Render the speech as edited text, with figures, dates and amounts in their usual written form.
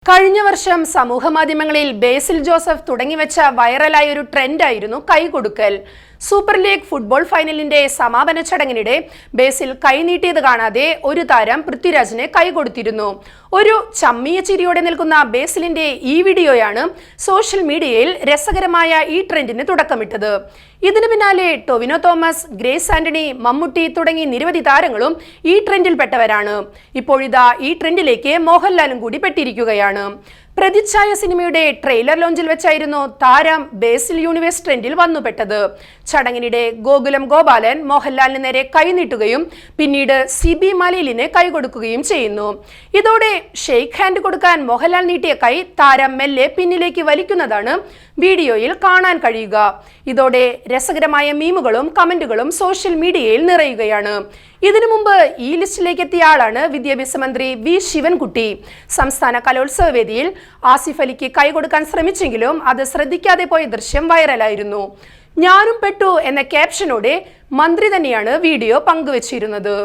കഴിഞ്ഞ വർഷം സമൂഹമാധ്യമങ്ങളിൽ ബേസിൽ ജോസഫ് തുടങ്ങിവെച്ച വൈറലായ ഒരു ട്രെൻഡായിരുന്നു കൈകൊടുക്കൽ. സൂപ്പർ ലീഗ് ഫുട്ബോൾ ഫൈനലിന്റെ സമാപന ചടങ്ങിനിടെ ബേസിൽ കൈനീട്ടിയത് കാണാതെ ഒരു താരം പൃഥ്വിരാജിനെ കൈകൊടുത്തിരുന്നു. ഒരു ചമ്മിയ ചിരിയോടെ നിൽക്കുന്ന ബേസിലിന്റെ ഈ വീഡിയോയാണ് സോഷ്യൽ മീഡിയയിൽ രസകരമായ ഈ ട്രെൻഡിന് തുടക്കമിട്ടത്. ഇതിനു പിന്നാലെ ടൊവിനോ തോമസ്, ഗ്രേസ് ആന്റണി, മമ്മൂട്ടി തുടങ്ങി നിരവധി താരങ്ങളും ഈ ട്രെൻഡിൽപ്പെട്ടവരാണ്. ഇപ്പോഴിതാ ഈ ട്രെൻഡിലേക്ക് മോഹൻലാലും കൂടി പെട്ടിരിക്കുകയാണ്. പ്രതിച്ഛായ സിനിമയുടെ ട്രെയിലർ ലോഞ്ചിൽ വെച്ചായിരുന്നു താരം ബേസിൽ യൂണിവേഴ്സ് ട്രെൻഡിൽ വന്നുപെട്ടത്. ചടങ്ങിനിടെ ഗോകുലം ഗോപാലൻ മോഹൻലാലിന് നേരെ കൈനീട്ടുകയും പിന്നീട് സിബി മലയിലിനെ കൈകൊടുക്കുകയും ചെയ്യുന്നു. ഇതോടെ ഷെയ്ക്ക് ഹാൻഡ് കൊടുക്കാൻ മോഹൻലാൽ നീട്ടിയ കൈ താരം മെല്ലെ പിന്നിലേക്ക് വലിക്കുന്നതാണ് വീഡിയോയിൽ കാണാൻ കഴിയുക. ഇതോടെ രസകരമായ മീമുകളും കമന്റുകളും സോഷ്യൽ മീഡിയയിൽ നിറയുകയാണ്. ഇതിനു മുമ്പ് ഈ ലിസ്റ്റിലേക്ക് എത്തിയ ആളാണ് വിദ്യാഭ്യാസ മന്ത്രി വി ശിവൻകുട്ടി. സംസ്ഥാന കലോത്സവ വേദിയിൽ ആസിഫ് അലിക്ക് കൈകൊടുക്കാൻ ശ്രമിച്ചെങ്കിലും അത് ശ്രദ്ധിക്കാതെ പോയ ദൃശ്യം വൈറലായിരുന്നു. ഞാനും പെട്ടു എന്ന ക്യാപ്ഷനോടെ മന്ത്രി തന്നെയാണ് വീഡിയോ പങ്കുവച്ചിരുന്നത്.